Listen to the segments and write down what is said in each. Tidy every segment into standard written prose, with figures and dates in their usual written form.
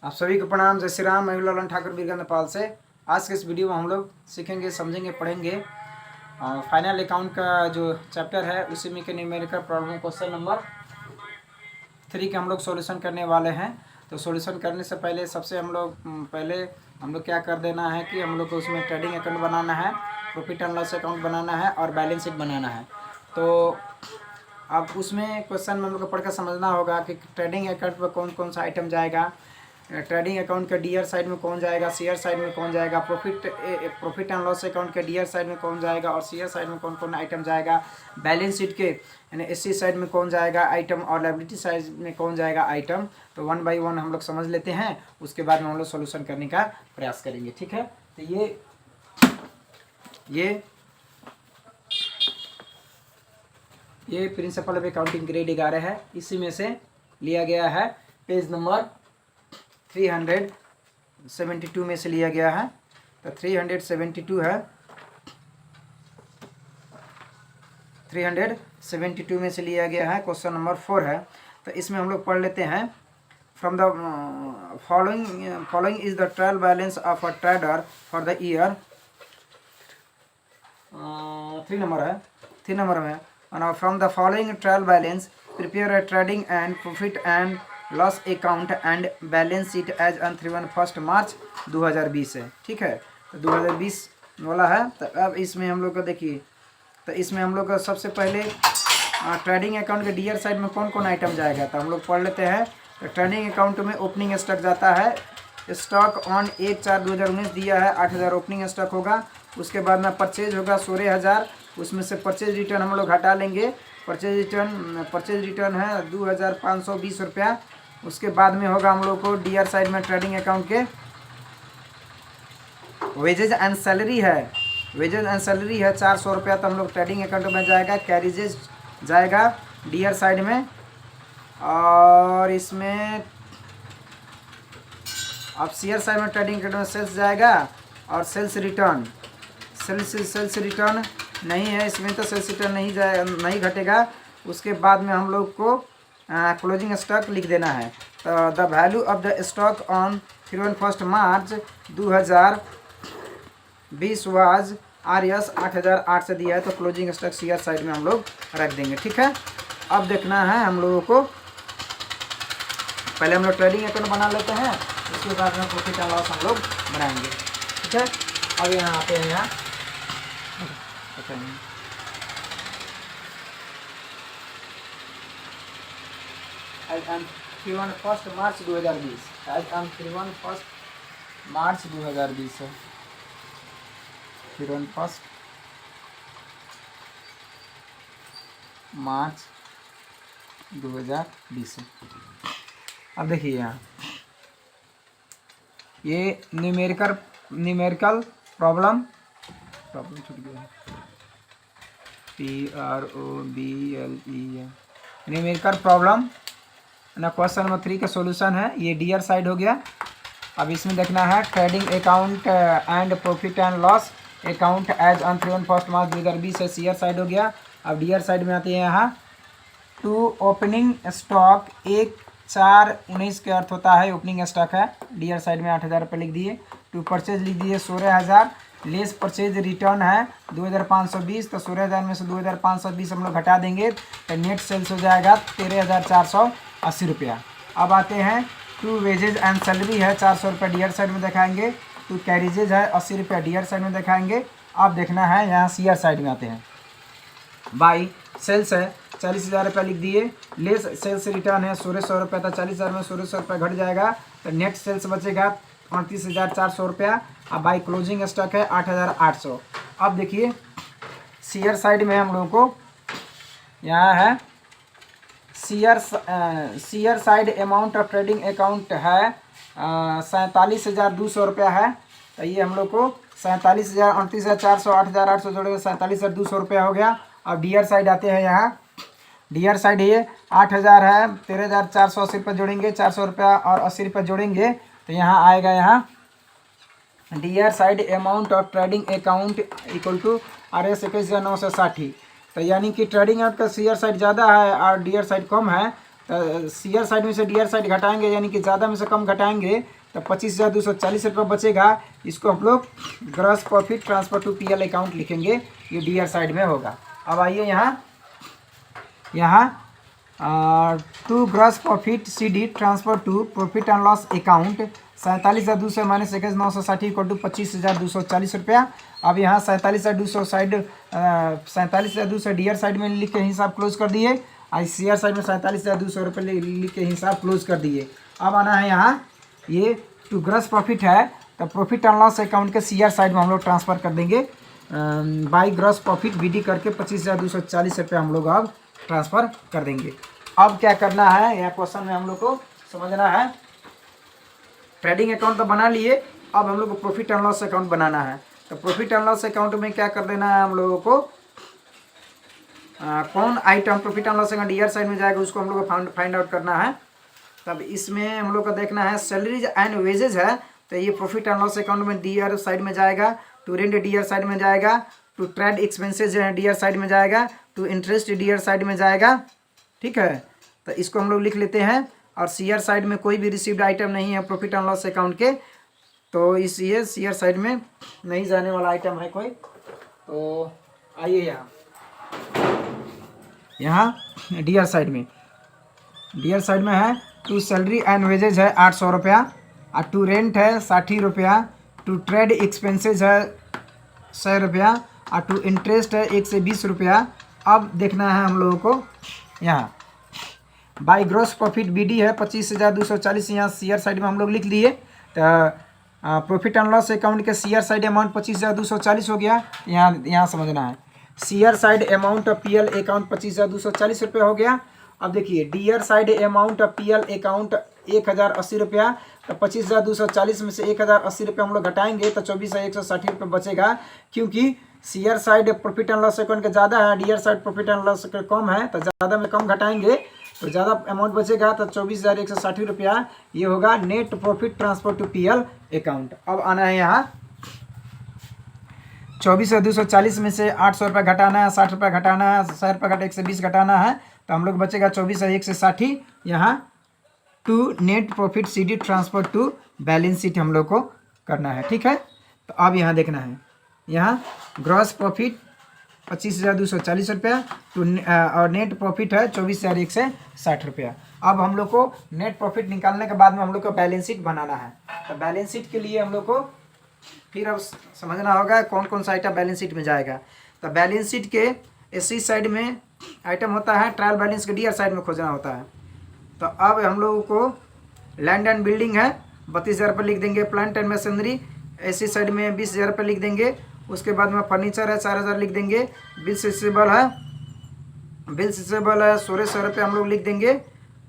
आप सभी को प्रणाम। जय श्री राम। मैं ललन ठाकुर बीरगंज नेपाल से। आज के इस वीडियो में हम लोग सीखेंगे, समझेंगे, पढ़ेंगे फाइनल अकाउंट का जो चैप्टर है उसी में के न्यूमेरिकल प्रॉब्लम क्वेश्चन नंबर 3 के हम लोग सॉल्यूशन करने वाले हैं। तो सॉल्यूशन करने से पहले सबसे हम लोग क्या कर देना है कि हम लोग को उसमें ट्रेडिंग अकाउंट बनाना है, प्रॉफिट एंड लॉस अकाउंट बनाना है और बैलेंस शीट बनाना है। तो अब उसमें क्वेश्चन में हम लोग को पढ़कर समझना होगा कि ट्रेडिंग अकाउंट पर कौन कौन सा आइटम जाएगा, ट्रेडिंग अकाउंट के डीआर साइड में कौन जाएगा, सीआर साइड में कौन जाएगा, प्रॉफिट एंड लॉस अकाउंट के डीआर साइड में कौन जाएगा और सीआर साइड में कौन कौन आइटम जाएगा, बैलेंस शीट के यानी एससी साइड में कौन जाएगा आइटम और लायबिलिटी साइड में कौन जाएगा आइटम। तो 1 बाई 1 हम लोग समझ लेते हैं, उसके बाद में हम लोग सोल्यूशन करने का प्रयास करेंगे। ठीक है, तो ये प्रिंसिपल ऑफ अकाउंटिंग ग्रेड 11 है। इसी में से लिया गया है, पेज नंबर 372 में से लिया गया है। तो 372 है, 372 में से लिया गया है। क्वेश्चन नंबर 4 है। तो इसमें हम लोग पढ़ लेते हैं। From the following is the trial balance of a trader for the year. 3 number है, 3 नंबर में। From the following trial balance prepare a trading and profit and loss account and balance sheet as on 31 March 2020 है। ठीक है, तो 2020 वाला है। तो अब इसमें हम लोग को देखिए, तो इसमें हम लोग का सबसे पहले ट्रेडिंग अकाउंट के डीआर साइड में कौन कौन आइटम जाएगा तो हम लोग पढ़ लेते हैं। तो ट्रेडिंग अकाउंट में ओपनिंग स्टॉक जाता है। स्टॉक ऑन 1/4/2019 दिया है, 8,000 ओपनिंग स्टॉक होगा। उसके बाद में परचेज होगा 16,000, उसमें से परचेज रिटर्न हम लोग हटा लेंगे। परचेज रिटर्न है 2,520 रुपया। उसके बाद में होगा हम लोग को डीआर साइड में ट्रेडिंग अकाउंट के वेजेज एंड सैलरी है, 400 रुपया। तो हम लोग ट्रेडिंग अकाउंट में जाएगा। कैरिजेज जाएगा डीआर साइड में। और इसमें अब सीआर साइड में ट्रेडिंग अकाउंट में सेल्स जाएगा और सेल्स रिटर्न नहीं है इसमें, तो सेल्स रिटर्न नहीं घटेगा। उसके बाद में हम लोग को क्लोजिंग स्टॉक लिख देना है। तो the value of the stock on 31 March 2020 was RS 8,008 से दिया है। तो क्लोजिंग स्टॉक सीआर साइड में हम लोग रख देंगे। ठीक है, अब देखना है हम लोगों को, पहले हम लोग ट्रेडिंग अकाउंट बना लेते हैं, उसके बाद में प्रॉफिट एंड लॉस हम लोग बनाएंगे। ठीक है, अब यहाँ आते हैं। यहाँ आज हम 31 मार्च 2020 है। 31 मार्च 2020 है। अब देखिए यहाँ ये न्यूमेरिकल प्रॉब्लम छूट गया है, PROBLE न्यूमेरिकल प्रॉब्लम ना। क्वेश्चन नंबर 3 का सॉल्यूशन है। ये डीआर साइड हो गया। अब इसमें देखना है trading account and profit and loss account as on 31 March 2020 है, सीआर साइड हो गया। अब डीआर साइड में आते हैं यहाँ। टू ओपनिंग स्टॉक 1/4/19 के अर्थ होता है ओपनिंग स्टॉक है। डीआर साइड में 8,000 रुपये लिख दिए। टू परचेज लिख दिए 16,000। लेस परचेज रिटर्न है 2,520। तो 16,000 में से 2,520 हम लोग घटा देंगे तो नेट सेल्स हो जाएगा 13,480 रुपया। अब आते हैं टू वेजेज एंड सैलरी है 400 रुपये डीआर साइड में दिखाएंगे। टू कैरिजेज है 80 रुपया डीआर साइड में दिखाएंगे। अब देखना है यहाँ सीआर साइड में आते हैं। बाई सेल्स है 40,000 रुपये लिख दिए। लेस सेल्स रिटर्न है 1600 रुपये। तो 40,000 में 1600 रुपये घट जाएगा तो नेट सेल्स बचेगा 29,400 रुपया। अब बाई क्लोजिंग स्टॉक है 8,800। अब देखिए सीआर साइड में हम लोगों को यहाँ है CR side amount of trading account है 47,200 रुपया है। तो ये हम लोग को 47,000, 29,400, 8,800 जोड़ेगा 47,200 रुपया हो गया। अब डीआर साइड आते हैं। यहाँ डीआर साइड ये 8,000 है, 13,480 रुपये जोड़ेंगे, 400 रुपया और 80 रुपये जोड़ेंगे तो यहाँ आएगा। यहाँ DR side amount of trading account equal to RS 21,960। तो यानी कि ट्रेडिंग अकाउंट का सीआर साइड ज़्यादा है और डीआर साइड कम है। तो सी आर साइड में से डी आर साइड घटाएंगे, यानी कि ज़्यादा में से कम घटाएंगे तो 25,240 रुपये बचेगा। इसको हम लोग gross profit transfer to P L account लिखेंगे, ये डी आर साइड में होगा। अब आइए यहाँ to gross profit C D transfer to profit and loss account 47,200 minus 21,960 equal to 25,240 रुपया। अब यहाँ 47,200 डी आर साइड में लिख के हिसाब क्लोज कर दिए, आई सी आर साइड में 47,200 रुपये लिख के हिसाब क्लोज कर दिए। अब आना है यहाँ, ये टू ग्रॉस प्रॉफिट है तो प्रॉफिट एंड लॉस अकाउंट के सी आर साइड में हम लोग ट्रांसफ़र कर देंगे by gross profit B D करके 25,240 रुपये हम लोग अब ट्रांसफ़र कर देंगे। अब क्या करना है, यह क्वेश्चन में हम लोग को समझना है। ट्रेडिंग अकाउंट तो बना लिए, अब हम लोग को प्रॉफिट एंड लॉस अकाउंट बनाना है। तो प्रॉफिट एंड लॉस अकाउंट में क्या कर देना है हम लोगों को, कौन item profit and loss account D R side में जाएगा उसको हम लोग को फाइंड आउट करना है। तब इसमें हम लोग को देखना है सैलरीज एंड वेजेज है, तो ये प्रॉफिट एंड लॉस अकाउंट में डी आर साइड में जाएगा, to rent D R side में जाएगा, to trade expenses D R side में जाएगा, to interest D R side में जाएगा। ठीक है, तो इसको हम लोग लिख लेते हैं। और सी आर साइड में कोई भी रिसीव्ड आइटम नहीं है प्रॉफिट एंड लॉस अकाउंट के, तो इसलिए सी आर साइड में नहीं जाने वाला आइटम है कोई। तो आइए यहाँ डी आर साइड में, डी आर साइड में है टू सैलरी एंड वेजेज है 800 रुपया, और टू रेंट है 60 रुपया, टू ट्रेड एक्सपेंसेज है 100 रुपया, और टू इंटरेस्ट है 1 से 20 रुपया। अब देखना है हम लोगों को यहाँ by gross profit B D है 25,240, यहाँ सी आर साइड में हम लोग लिख लिए। तो प्रॉफिट एंड लॉस अकाउंट के सी आर साइड अमाउंट 25,240 हो गया। यहाँ समझना है C R side amount of P L account 25,240 रुपये हो गया। अब देखिए D R side amount of P L account 1,080 रुपया, तो 25,240 में से 1,080 रुपये हम लोग घटाएंगे तो 24,160 रुपये बचेगा, क्योंकि C R side profit and loss account का ज़्यादा है, D R side profit and loss का कम है, तो ज़्यादा में कम घटाएंगे तो ज़्यादा अमाउंट बचेगा, तो 24,160 रुपया ये होगा net profit transfer to P L account. अब आना है यहाँ 24,240 में से 800 रुपये घटाना है, 60 रुपये घटाना है, 100 रुपये घटा 120 घटाना है, तो हम लोग बचेगा 24,160। यहाँ to net profit C D transfer to balance sheet हम लोग को करना है। ठीक है, तो अब यहाँ देखना है, यहाँ ग्रॉस प्रॉफिट 25,240 रुपया टू और नेट प्रॉफिट है 24,160 रुपया। अब हम लोग को नेट प्रॉफिट निकालने के बाद में हम लोग को बैलेंस शीट बनाना है। तो बैलेंस शीट के लिए हम लोग को फिर अब समझना होगा कौन कौन सा आइटम बैलेंस शीट में जाएगा। तो बैलेंस शीट के एसी साइड में आइटम होता है, ट्रायल बैलेंस के डी आर साइड में खोजना होता है। तो अब हम लोगों को लैंड एंड बिल्डिंग है 32,000 रुपये लिख देंगे, plant and machinery AC side में 20,000 रुपये लिख देंगे, उसके बाद में फर्नीचर है 4,000 लिख देंगे, बिल्स रिसीवेबल है 1,600 रुपये हम लोग लिख देंगे।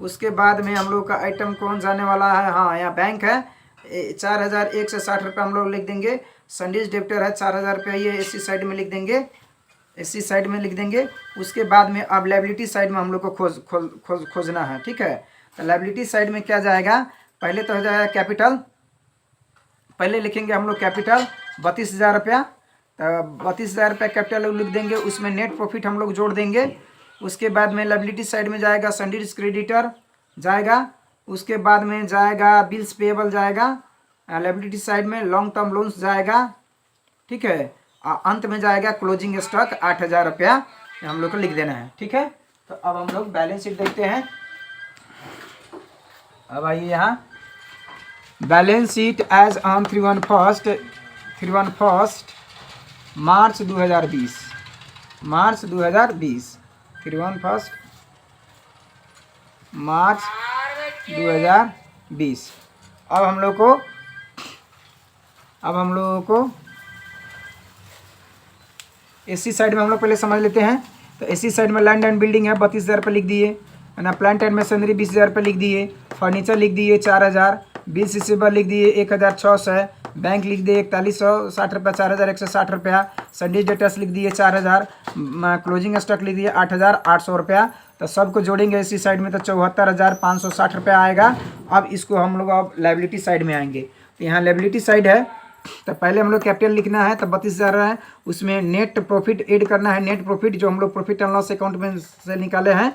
उसके बाद में हम लोग का आइटम कौन जाने वाला है, हाँ यहाँ बैंक है 4,160 रुपये हम लोग लिख देंगे। संडीज डेप्टर है 4,000 रुपये, ये एसी साइड में लिख देंगे, एसी साइड में लिख देंगे। उसके बाद में अब लायबिलिटी साइड में हम लोग को खोजना है। ठीक है, तो लायबिलिटी साइड में क्या जाएगा, पहले तो हो जाएगा कैपिटल, पहले लिखेंगे हम लोग कैपिटल 32,000 रुपया, तो 32,000 रुपया कैपिटल लिख देंगे, उसमें नेट प्रॉफिट हम लोग जोड़ देंगे। उसके बाद में लायबिलिटी साइड में जाएगा संडीज क्रेडिटर जाएगा, उसके बाद में जाएगा बिल्स पेएबल जाएगा, लायबिलिटी साइड में लॉन्ग टर्म लोन्स जाएगा। ठीक है, अंत में जाएगा क्लोजिंग स्टॉक 8,000 रुपया हम लोग को लिख देना है। ठीक है, तो अब हम लोग बैलेंस शीट देखते हैं। अब आइए यहाँ balance sheet as on 31 March 2020, March 2020 31 March 2020। अब हम लोगों को एसी साइड में हम लोग पहले समझ लेते हैं। तो एसी साइड में लैंड एंड बिल्डिंग है 32,000 रुपये लिख दिए, है ना, प्लांट एंड मशीनरी 20,000 रुपये लिख दिए, फर्नीचर लिख दिए 4,000, बिल्स रिसीवेबल लिख दिए 1,600, बैंक लिख दिए 4,160 रुपया 4,160 रुपया, संडीज डेटर्स लिख दिए 4,000, क्लोजिंग स्टॉक लिख दिए 8,800 रुपया। तो सबको जोड़ेंगे इसी साइड में तो 74,560 रुपया आएगा। अब इसको हम लोग अब लायबिलिटी साइड में आएंगे। तो यहाँ लायबिलिटी साइड है, तो पहले हम लोग कैपिटल लिखना है, तो 32,000 है, उसमें नेट प्रॉफिट ऐड करना है, नेट प्रॉफिट जो हम लोग प्रॉफिट एंड लॉस अकाउंट में से निकाले हैं।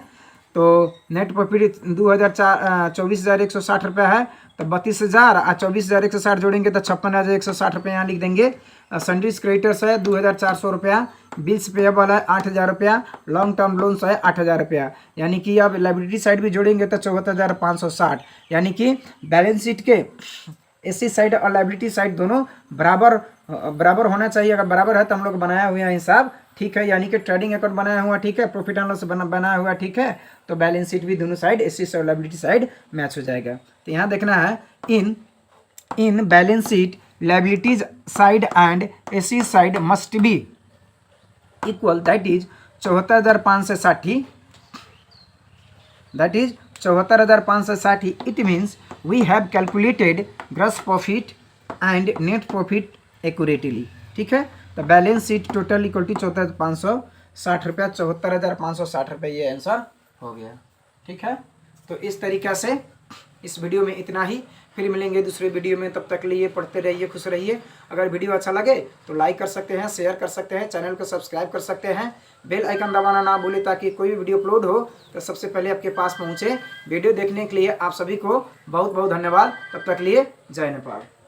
तो नेट प्रॉफिट 24,160 रुपया है, तो 32,000 और 24,160 जोड़ेंगे तो 56,160 रुपये यहाँ लिख देंगे। सन्ड्रीज क्रेडिटर्स है 2,400 रुपया, बिल्स पेएबल है 8,000 रुपया, लॉन्ग टर्म लोन्स है 8,000 रुपया, यानी कि अब लाइबिलिटी साइड भी जोड़ेंगे तो 74,560, यानी कि बैलेंस शीट के एसेट साइड और लाइबिलिटी साइड दोनों बराबर होना चाहिए। अगर बराबर है तो हम लोग बनाया हुआ हिसाब ठीक है, यानी कि ट्रेडिंग अकाउंट बनाया हुआ ठीक है, प्रॉफिट एंड लॉस बनाया हुआ ठीक है, तो बैलेंस शीट भी दोनों साइड एसेट और लाइबिलिटी साइड मैच हो जाएगा। तो यहाँ देखना है in balance sheet liabilities side and asset side must be equal, that is 74,560, that is 74,560। It means we have calculated gross profit and net profit accurately, ठीक है। तो balance sheet total equal to 74,560 रुपया, 74,560 रुपये ये answer हो गया, ठीक है। तो इस तरीक़ा से इस वीडियो में इतना ही, फिर मिलेंगे दूसरे वीडियो में, तब तक लिए पढ़ते रहिए, खुश रहिए। अगर वीडियो अच्छा लगे तो लाइक कर सकते हैं, शेयर कर सकते हैं, चैनल को सब्सक्राइब कर सकते हैं, बेल आइकन दबाना ना भूलें ताकि कोई भी वीडियो अपलोड हो तो सबसे पहले आपके पास पहुंचे। वीडियो देखने के लिए आप सभी को बहुत बहुत धन्यवाद। तब तक लिए जय नेपाल।